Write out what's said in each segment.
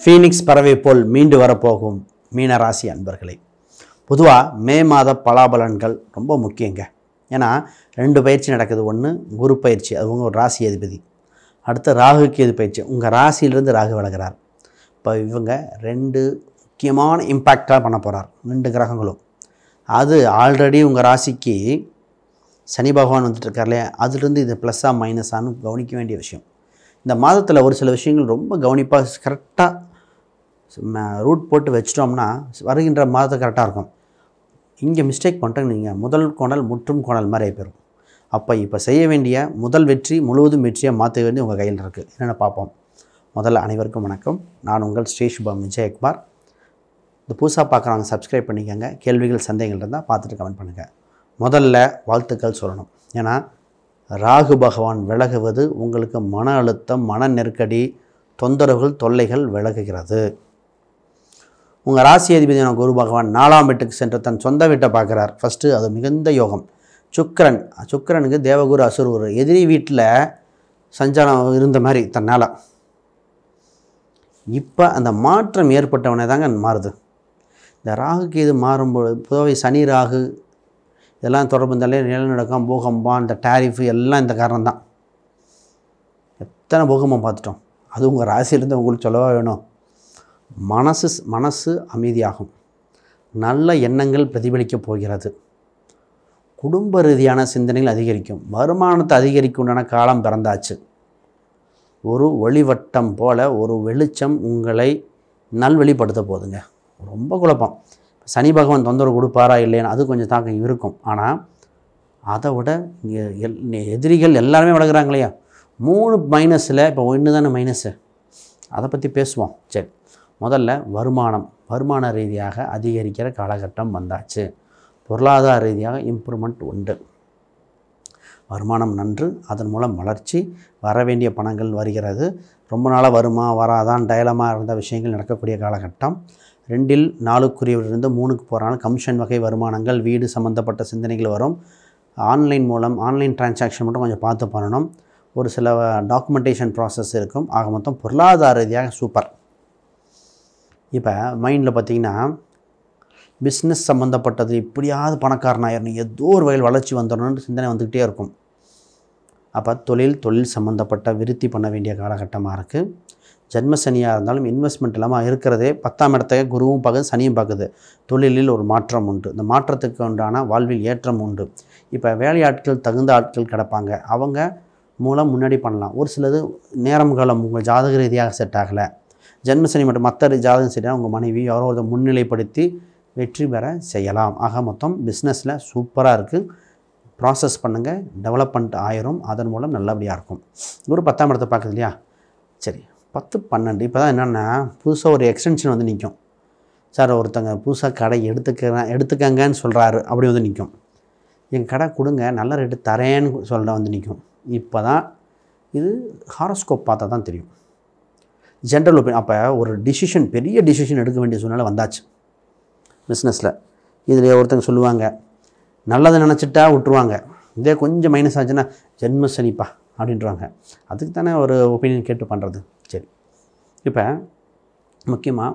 Phoenix பறவை போல் மீண்டு வரப்போகும் மீன ராசி அன்பர்களே, பொதுவாக மே மாத பலாபலன்கள் ரொம்ப முக்கியங்க. ஏன்னா 2 பயிற்சி நடக்குது. ஒன்று குரு பயிற்சி, அது உங்கள் ஒரு ராசி அதிபதி. அடுத்து ராகு கேது பயிற்சி, உங்கள் ராசியிலிருந்து ராகு விலகிறார். இப்போ இவங்க 2 முக்கியமான இம்பேக்டாக பண்ண போகிறார், 2 கிரகங்களும். அது ஆல்ரெடி உங்கள் ராசிக்கு சனி பகவான் வந்துட்டு இருக்கார் இல்லையா, அதுலேருந்து இது ப்ளஸ்ஸாக மைனஸானு கவனிக்க வேண்டிய விஷயம். இந்த மாதத்தில் ஒரு சில விஷயங்கள் ரொம்ப கவனிப்பாக கரெக்டாக ரூட் போட்டு வச்சிட்டோம்னா வருகின்ற மாதத்தை கரெக்டாக இருக்கும். இங்கே மிஸ்டேக் பண்ணிட்டேங்க, நீங்கள் முதல் கோணல் முற்றும் கோணல் மாதிரி போயிடும். அப்போ இப்போ செய்ய வேண்டிய முதல் வெற்றி முழுவதும் வெற்றியாக மாற்ற வேண்டிய உங்கள் கையில் இருக்குது. என்னென்ன பார்ப்போம். முதல்ல அனைவருக்கும் வணக்கம். நான் உங்கள் ஸ்ரீ சுபம் விஜயகுமார். இந்த புதுசாக பார்க்குறவங்க சப்ஸ்கிரைப் பண்ணிக்கோங்க. கேள்விகள் சந்தேகங்கள் இருந்தால் பார்த்துட்டு கமெண்ட் பண்ணுங்கள். முதல்ல வாழ்த்துக்கள் சொல்லணும். ஏன்னா ராகு பகவான் விலகுவது உங்களுக்கு மன அழுத்தம், மன நெருக்கடி, தொந்தரவுகள், தொல்லைகள் விலகுகிறது. உங்கள் ராசி அதிபதியான குரு பகவான் 4ஆம் வீட்டுக்கு சென்று தன் சொந்த வீட்டை பார்க்குறார். ஃபஸ்ட்டு அது மிகுந்த யோகம். சுக்கிரனுக்கு தேவகுரு அசுரகுரு எதிரி வீட்டில் சஞ்சாரம் இருந்த மாதிரி தன்னால் இப்போ அந்த மாற்றம் ஏற்பட்டவனே தாங்க மாறுது. இந்த ராகுக்கு இது மாறும்போது பொதுவாக சனி ராகு இதெல்லாம் தொடர்பு இருந்தாலே நிலநடுக்கம், பூகம்பம், இந்த டேரிஃபு எல்லாம் இந்த காரணம் தான். எத்தனை பூகம்பம் பார்த்துட்டோம். அது உங்கள் ராசியிலேருந்து உங்களுக்கு சொல்லவா வேணும். மனசு அமைதியாகும். நல்ல எண்ணங்கள் பிரதிபலிக்கப் போகிறது. குடும்ப ரீதியான சிந்தனைகள் அதிகரிக்கும். வருமானத்தை அதிகரிக்குண்டான காலம் பிறந்தாச்சு. ஒரு ஒளிவட்டம் போல் ஒரு வெளிச்சம் உங்களை நல்வழிப்படுத்த போகுதுங்க. ரொம்ப குழப்பம். சனி பகவான் தொந்தரவு கொடுப்பாரா இல்லைன்னு அது கொஞ்சம் தாக்கம் இருக்கும். ஆனால் அதை விட எதிரிகள் எல்லாருமே விலகுறாங்க இல்லையா. 3 மைனஸில் இப்போ 1 தானே மைனஸு. அதை பற்றி பேசுவோம். சரி, முதல்ல வருமான ரீதியாக அதிகரிக்கிற காலகட்டம் வந்தாச்சு. பொருளாதார ரீதியாக இம்ப்ரூவ்மெண்ட் உண்டு. வருமானம் நன்று, அதன் மூலம் வளர்ச்சி, வர வேண்டிய பணங்கள் வருகிறது. ரொம்ப நாளாக வருமா வராதான் டயலமாக இருந்த விஷயங்கள் நடக்கக்கூடிய காலகட்டம். 2இல் 4க்குரியவரிலிருந்து 3க்கு போகிறாங்க. கமிஷன் வகை வருமானங்கள், வீடு சம்மந்தப்பட்ட சிந்தனைகள் வரும். ஆன்லைன் டிரான்சாக்ஷன் மட்டும் கொஞ்சம் பார்த்து பண்ணணும். ஒரு சில டாக்குமெண்டேஷன் ப்ராசஸ் இருக்கும். ஆக மொத்தம் பொருளாதார ரீதியாக சூப்பர். இப்போ மைண்டில் பார்த்திங்கன்னா பிஸ்னஸ் சம்மந்தப்பட்டது எப்படியாவது பணக்காரனாயிரணும், ஏதோ ஒரு வகையில் வளர்ச்சி வந்துடணும்னு சிந்தனை வந்துக்கிட்டே இருக்கும். அப்போ தொழில் சம்மந்தப்பட்ட விருத்தி பண்ண வேண்டிய காலகட்டமாக இருக்குது. ஜென்மசனியாக இருந்தாலும் இன்வெஸ்ட்மெண்ட் இல்லாமல் இருக்கிறதே 10ஆம் இடத்தை குருவும் பார்க்குது, சனியும் பார்க்குது. தொழிலில் ஒரு மாற்றம் உண்டு. இந்த மாற்றத்துக்கு உண்டான வாழ்வில் ஏற்றம் உண்டு. இப்போ வேலையாட்கள் தகுந்த ஆட்கள் கிடப்பாங்க. அவங்க மூலம் முன்னாடி பண்ணலாம். ஒரு சிலது நேரம் காலம் உங்கள் ஜாதக ரீதியாக செட் ஆகலை. ஜென்மசனி மட்டும் மற்ற ஜாதகம் சரியாக உங்கள் மனைவி யாரோ ஒரு முன்னிலைப்படுத்தி வெற்றி பெற செய்யலாம். ஆக மொத்தம் பிஸ்னஸில் சூப்பராக இருக்குது. ப்ராசஸ் பண்ணுங்கள், டெவலப்மெண்ட் ஆயிரும். அதன் மூலம் நல்லபடியாக இருக்கும். ஒரு 10ஆம் இடத்தை பார்க்குது இல்லையா. சரி, 10, 12 இப்போ தான் என்னென்னா புதுசாக ஒரு எக்ஸ்டென்ஷன் வந்து நிற்கும். சார் ஒருத்தங்க புதுசாக கடை எடுத்துக்கங்கன்னு சொல்கிறாரு, அப்படி வந்து நிற்கும். எங்கள் கடை கொடுங்க, நல்ல ரேட்டு தரேன்னு சொல்ல வந்து நிற்கும். இப்போ தான் இது ஹாரோஸ்கோப் பார்த்தா தான் தெரியும். General opinion. அப்போ ஒரு பெரிய டிசிஷன் எடுக்க வேண்டிய சூழ்நிலை வந்தாச்சு பிஸ்னஸில். இதில் ஒருத்தங்க சொல்லுவாங்க, நல்லதை நினச்சிட்டா விட்டுருவாங்க. இதே கொஞ்சம் மைனஸ் ஆச்சுன்னா ஜென்ம சனிப்பா அப்படின்றாங்க. அதுக்கு தானே ஒரு ஒப்பீனியன் கேட்டு பண்ணுறது. சரி, இப்போ முக்கியமாக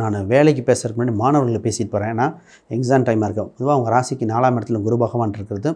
நான் வேலைக்கு பேசுகிறதுக்கு முன்னாடி மாணவர்களை பேசிட்டு போகிறேன். ஏன்னா எக்ஸாம் டைமாக இருக்கும். பொதுவாக உங்கள் ராசிக்கு 4ஆம் இடத்துல குரு பகவான் இருக்கிறது.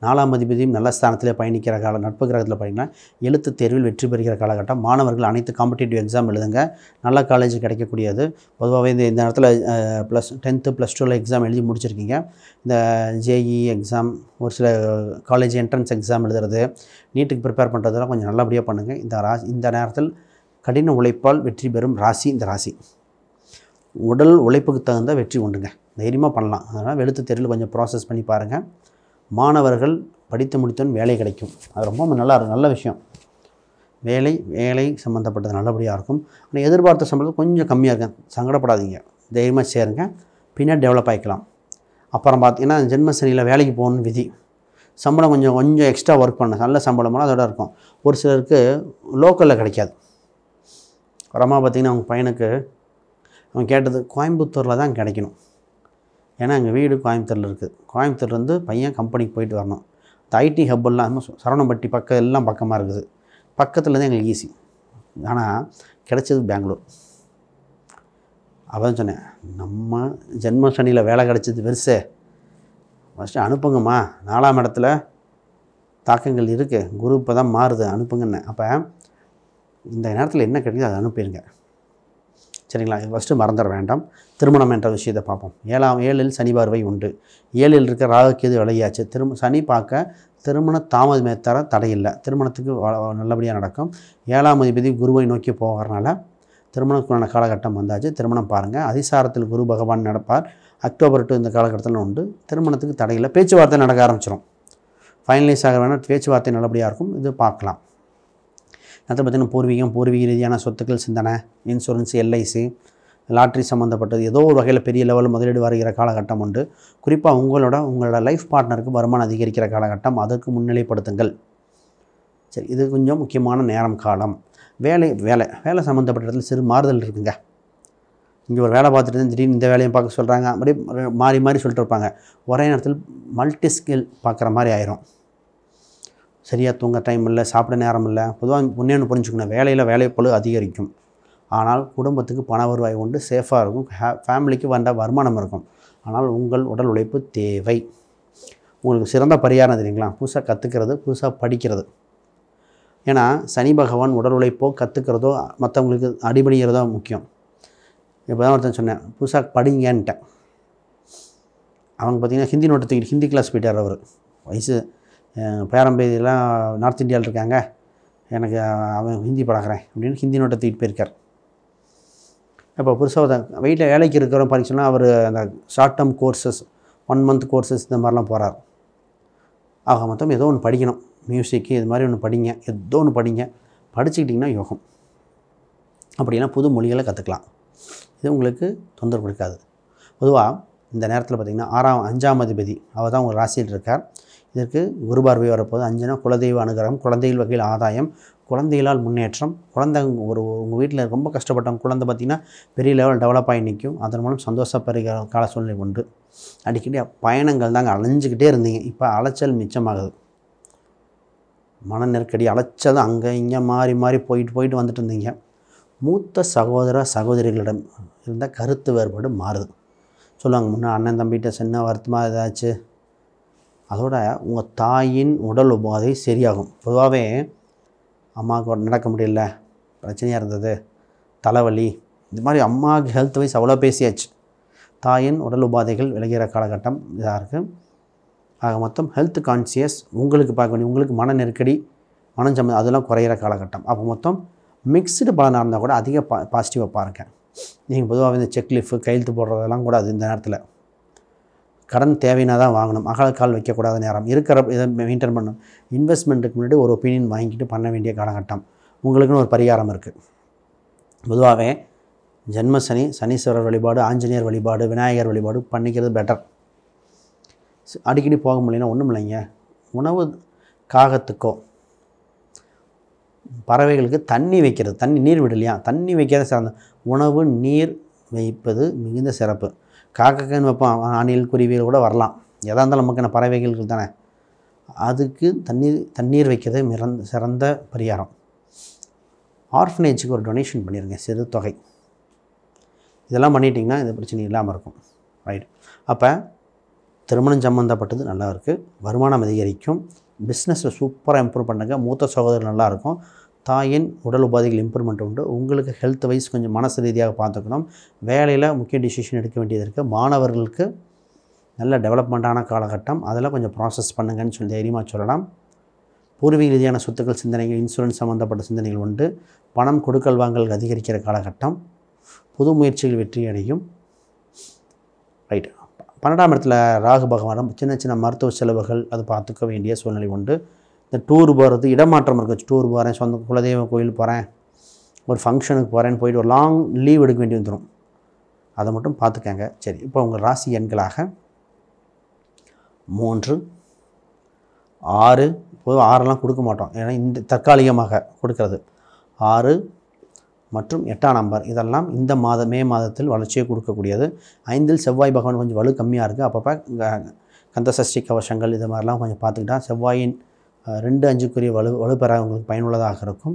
4ஆம் அதிபதியும் நல்ல ஸ்தானத்திலே பயணிக்கிற நட்பு கிரகத்தில் பயணிக்கலாம். எழுத்து தேர்வில் வெற்றி பெறுகிற காலகட்டம். மாணவர்கள் அனைத்து காம்படிட்டிவ் எக்ஸாம் எழுதுங்க. நல்ல காலேஜ் கிடைக்கக்கூடியது. பொதுவாகவே இந்த இடத்துல 10th +2 எக்ஸாம் எழுதி முடிச்சிருக்கீங்க. இந்த ஜேஇ எக்ஸாம், ஒரு சில காலேஜ் என்ட்ரன்ஸ் எக்ஸாம் எழுதுறது, நீட்டுக்கு ப்ரிப்பேர் பண்ணுறதெல்லாம் கொஞ்சம் நல்லபடியாக பண்ணுங்கள். இந்த நேரத்தில் கடின உழைப்பால் வெற்றி பெறும் ராசி இந்த ராசி. உடல் உழைப்புக்கு தகுந்த வெற்றி உண்டுங்க. தைரியமாக பண்ணலாம். அதனால் எழுத்து தேர்வில் கொஞ்சம் ப்ராசஸ் பண்ணி பாருங்கள். மாணவர்கள் படித்து முடித்தோன்னு வேலை கிடைக்கும். அது ரொம்ப நல்ல விஷயம். வேலை சம்மந்தப்பட்டது நல்லபடியாக இருக்கும். ஆனால் எதிர்பார்த்த சம்பளம் கொஞ்சம் கம்மியாக இருக்கும். சங்கடப்படாதீங்க, தைரியமாக சேருங்க. பின்னாடி டெவலப் ஆகிக்கலாம். அப்புறம் பார்த்தீங்கன்னா ஜென்மசனியில் வேலைக்கு போகணுன்னு விதி. சம்பளம் கொஞ்சம் எக்ஸ்ட்ரா ஒர்க் பண்ண நல்ல சம்பளமெல்லாம் அதோட இருக்கும். ஒரு சிலருக்கு லோக்கலில் கிடைக்காது. அப்புறமா பார்த்திங்கன்னா அவங்க பையனுக்கு அவன் கேட்டது கோயம்புத்தூரில் தான் கிடைக்கணும். ஏன்னா எங்கள் வீடு கோயம்புத்தூரில் இருக்குது. கோயம்புத்தூர்லேருந்து பையன் கம்பெனிக்கு போயிட்டு வரணும். இந்த ஐடி ஹப்பெல்லாம் சரவணம்பட்டி பக்கம் எல்லாம் பக்கமாக இருக்குது. பக்கத்தில் தான் எங்களுக்கு ஈஸி. ஆனால் கிடைச்சது பெங்களூர். அப்போ சொன்னேன், நம்ம ஜென்ம சனியில் வேலை கிடச்சது பெருசு, ஃபஸ்ட்டு அனுப்புங்கம்மா, 4ஆம் இடத்துல தாக்கங்கள் இருக்குது, குரு இப்போ தான் மாறுது, அனுப்புங்கன்னு. அப்போ இந்த நேரத்தில் என்ன கிடைக்குது அதை அனுப்பிடுங்க, சரிங்களா? ஃபஸ்ட்டு மறந்துட வேண்டாம். திருமணம் என்ற விஷயத்தை பார்ப்போம். 7இல் சனி பார்வை உண்டு. 7இல் இருக்க ராகுக்கேது விலகியாச்சு. சனி பார்க்க திருமண தாமதமே தர தடையில்லை, திருமணத்துக்கு நல்லபடியாக நடக்கும். 7ஆம் அதிபதி குருவை நோக்கி போகிறனால திருமணத்துக்கான காலகட்டம் வந்தாச்சு. திருமணம் பாருங்கள். அதிசாரத்தில் குரு பகவான் நடப்பார். அக்டோபர் டு இந்த காலகட்டத்தில் உண்டு. திருமணத்துக்கு தடையில்லை. பேச்சுவார்த்தை நடக்க ஆரம்பிச்சிடும். ஃபைனலைஸ் ஆக வேணால் பேச்சுவார்த்தை நல்லபடியாக இருக்கும். இது பார்க்கலாம். அதை பார்த்திங்கன்னா பூர்வீக ரீதியான சொத்துக்கள் சிந்தனை, இன்சூரன்ஸ், எல்ஐசி, லாட்ரி சம்மந்தப்பட்டது ஏதோ ஒரு வகையில் பெரிய லெவலில் முதலீடு வருகிற காலகட்டம் உண்டு. குறிப்பாக உங்களோட லைஃப் பார்ட்னருக்கு வருமானம் அதிகரிக்கிற காலகட்டம், அதற்கு முன்னிலைப்படுத்துங்கள். சரி, இது கொஞ்சம் முக்கியமான நேரம் காலம். வேலை சம்மந்தப்பட்ட இடத்துல சிறு மாறுதல் இருக்குங்க. இங்கே ஒரு வேலை பார்த்துட்டு திடீர்னு இந்த வேலையும் பார்க்க சொல்கிறாங்க, அப்படியே மாறி சொல்லிட்டு இருப்பாங்க. ஒரே நேரத்தில் மல்டி ஸ்கில் பார்க்குற மாதிரி ஆயிரும். சரியாக தூங்க டைம் இல்லை, சாப்பிட நேரம் இல்லை. பொதுவாக ஒன்று புரிஞ்சுக்கணும், வேலைப்பளு அதிகரிக்கும். ஆனால் குடும்பத்துக்கு பண வருவாய் உண்டு, சேஃபாக இருக்கும். ஃபேமிலிக்கு வந்த வருமானம் இருக்கும். ஆனால் உங்கள் உடல் உழைப்பு தேவை. உங்களுக்கு சிறந்த பரிகாரம் தெரியுங்களா? புதுசாக கற்றுக்கிறது, புதுசாக படிக்கிறது. ஏன்னா சனி பகவான் உடல் உழைப்போ கற்றுக்கிறதோ மற்றவங்களுக்கு அடிபணிகிறதோ முக்கியம். இப்போ தான் ஒருத்தன் சொன்னேன், புதுசாக படிங்கன்ட்டேன். அவங்க பார்த்திங்கன்னா ஹிந்தி நோட்டை தூக்கிட்டு ஹிந்தி கிளாஸ் போயிட்டார். அவர் வயசு பேரம்பேதியெல்லாம் நார்த் இந்தியாவில் இருக்காங்க, எனக்கு அவன் ஹிந்தி பழகிறேன் அப்படின்னு ஹிந்தி நோட்டை தூக்கிட்டு போயிருக்கார். இப்போ புதுசாக வீட்டில் வேலைக்கு இருக்கிற பரீட்சைனா அவர் அந்த short term courses, 1 month courses இந்த மாதிரிலாம் போகிறார். ஆக மொத்தம் ஏதோ ஒன்று படிக்கணும். மியூசிக்கு இது மாதிரி ஒன்று படிங்க, ஏதோ ஒன்று படிங்க. படிச்சுக்கிட்டிங்கன்னா யோகம். அப்படின்னா புது மொழிகளை கற்றுக்கலாம். இது உங்களுக்கு தொந்தரவு கொடுக்காது. பொதுவாக இந்த நேரத்தில் பார்த்திங்கன்னா 5ஆம் அதிபதி அவர் தான் உங்கள் ராசியில் இருக்கார். இதற்கு குரு பார்வை வரப்போது. 5னா குலதெய்வ அனுகிரகம், குழந்தைகள் வகையில் ஆதாயம், குழந்தைகளால் முன்னேற்றம். உங்கள் வீட்டில் ரொம்ப கஷ்டப்பட்டவங்க குழந்தை பார்த்திங்கன்னா பெரிய லெவல் டெவலப் ஆகி நிற்கும். அதன் மூலம் சந்தோஷப்படுகிற கால சூழ்நிலை உண்டு. அடிக்கடி பயணங்கள் தாங்க, அலைஞ்சிக்கிட்டே இருந்தீங்க. இப்போ அலைச்சல் மிச்சமாகுது. மன நெருக்கடி, அலைச்சல் அங்கே இங்கே மாறி போயிட்டு வந்துட்டு இருந்தீங்க. மூத்த சகோதரிகளிடம் இருந்த கருத்து வேறுபாடு மாறுது. சொல்லுவாங்க, முன்னே அண்ணன் தம்பிகிட்ட சின்ன வருத்தமாக ஏதாச்சு, அதோட உங்கள் தாயின் உடல் உபாதை சரியாகும். பொதுவாகவே அம்மாவுக்கு நடக்க முடியல, பிரச்சனையாக இருந்தது, தலைவலி, இது மாதிரி அம்மாவுக்கு ஹெல்த் வைஸ் அவ்வளோ பேசியாச்சு. தாயின் உடல் உபாதைகள் விலகிற காலகட்டம் இதாக இருக்குது. ஆக மொத்தம் ஹெல்த் கான்சியஸ் உங்களுக்கு பார்க்க வேண்டிய, உங்களுக்கு மன நெருக்கடி, மனஞ்சம் அதெல்லாம் குறையிற காலகட்டம். அப்போ மொத்தம் மிக்ஸ்டு பலனாக இருந்தால் கூட அதிக பாசிட்டிவாக பாருங்கள். நீங்கள் பொதுவாக இந்த செக்லிஃபு கையெழுத்து போடுறதெல்லாம் கூட அது இந்த நேரத்தில் கடன் தேவைன்னா தான் வாங்கணும். அகலக்கால் வைக்கக்கூடாத நேரம். இருக்கிற இதை மெயின்டைன் பண்ணணும். இன்வெஸ்ட்மெண்ட்டுக்கு முன்னாடி ஒரு ஒப்பீனியன் வாங்கிட்டு பண்ண வேண்டிய காலகட்டம். உங்களுக்குன்னு ஒரு பரிகாரம் இருக்குது. பொதுவாகவே ஜென்மசனி, சனீஸ்வரர் வழிபாடு, ஆஞ்சநேயர் வழிபாடு, விநாயகர் வழிபாடு பண்ணிக்கிறது பெட்டர். அடிக்கடி போக முடியலன்னா ஒன்றும் இல்லைங்க, உணவு காகத்துக்கோ பறவைகளுக்கு தண்ணி வைக்கிறது, நீர் விடலையா, தண்ணி வைக்கிறது சிறந்த. உணவு நீர் வைப்பது மிகுந்த சிறப்பு. காக்கன்னு வைப்போம், அணில் குருவியில் கூட வரலாம். எதாக இருந்தாலும் நமக்கு என்ன பறவைகளுக்கு தானே, அதுக்கு தண்ணீர் வைக்கிறது சிறந்த பரிகாரம். ஆர்ஃபனேஜுக்கு ஒரு டொனேஷன் பண்ணிடுங்க, சிறு தொகை. இதெல்லாம் பண்ணிட்டிங்கன்னா இந்த பிரச்சனை இல்லாமல் இருக்கும். ரைட். அப்போ திருமணம் சம்மந்தப்பட்டது நல்லா இருக்குது. வருமானம் அதிகரிக்கும். பிஸ்னஸில் சூப்பராக இம்ப்ரூவ் பண்ணுங்க. மூத்த சகோதரர் நல்லாயிருக்கும். தாயின் உடல் உபாதைகள் இம்ப்ரூவ்மெண்ட் உண்டு. உங்களுக்கு ஹெல்த் வைஸ் கொஞ்சம் மனசு ரீதியாக பார்த்துக்கணும். வேலையில் முக்கிய டிசிஷன் எடுக்க வேண்டியது இருக்குது. மாணவர்களுக்கு நல்ல டெவலப்மெண்ட்டான காலகட்டம். அதெல்லாம் கொஞ்சம் ப்ராசஸ் பண்ணுங்கன்னு சொல்லி தைரியமாக சொல்லலாம். பூர்வீக ரீதியான சொத்துக்கள் சிந்தனைகள், இன்சூரன்ஸ் சம்மந்தப்பட்ட சிந்தனைகள் உண்டு. பணம் கொடுக்கல் வாங்கல் அதிகரிக்கிற காலகட்டம். புது முயற்சிகள் வெற்றி அடையும். ரைட். 12ஆம் இடத்துல ராகு பகவானும் சின்ன மருத்துவ செலவுகள் அது பார்த்துக்க வேண்டிய சூழ்நிலை உண்டு. இந்த டூர் போகிறது, இடமாற்றம் இருக்குது. டூர் போகிறேன், சொந்த குலதெய்வ கோயில் போகிறேன், ஒரு ஃபங்க்ஷனுக்கு போகிறேன்னு போயிட்டு ஒரு லாங் லீவ் எடுக்க வேண்டி வந்துடும். அதை மட்டும் பார்த்துக்கங்க. சரி, இப்போ உங்கள் ராசி எண்களாக 3, 6, பொதுவாக 6எல்லாம் கொடுக்க மாட்டோம், ஏன்னா இந்த தற்காலிகமாக கொடுக்கறது. 6 மற்றும் 8ஆம் நம்பர் இதெல்லாம் இந்த மே மாதத்தில் வளர்ச்சியை கொடுக்கக்கூடியது. 5இல் செவ்வாய் பகவான் கொஞ்சம் வலு கம்மியாக இருக்குது. அப்பப்போ கந்தசஷ்டி கவசங்கள் இது மாதிரிலாம் கொஞ்சம் பார்த்துக்கிட்டா செவ்வாயின் 2, 5க்குரிய வலுப்பெற உங்களுக்கு பயனுள்ளதாக இருக்கும்.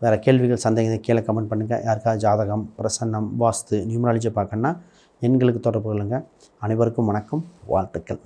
வேறு கேள்விகள் சந்தேகத்தை கீழே கமெண்ட் பண்ணுங்கள். யாருக்காவது ஜாதகம், பிரசன்னம், வாஸ்து, நியூமராலஜி பார்க்கணுன்னா எண்களுக்கு தொடர்பு கொள்ளுங்கள். அனைவருக்கும் வணக்கம், வாழ்த்துக்கள்.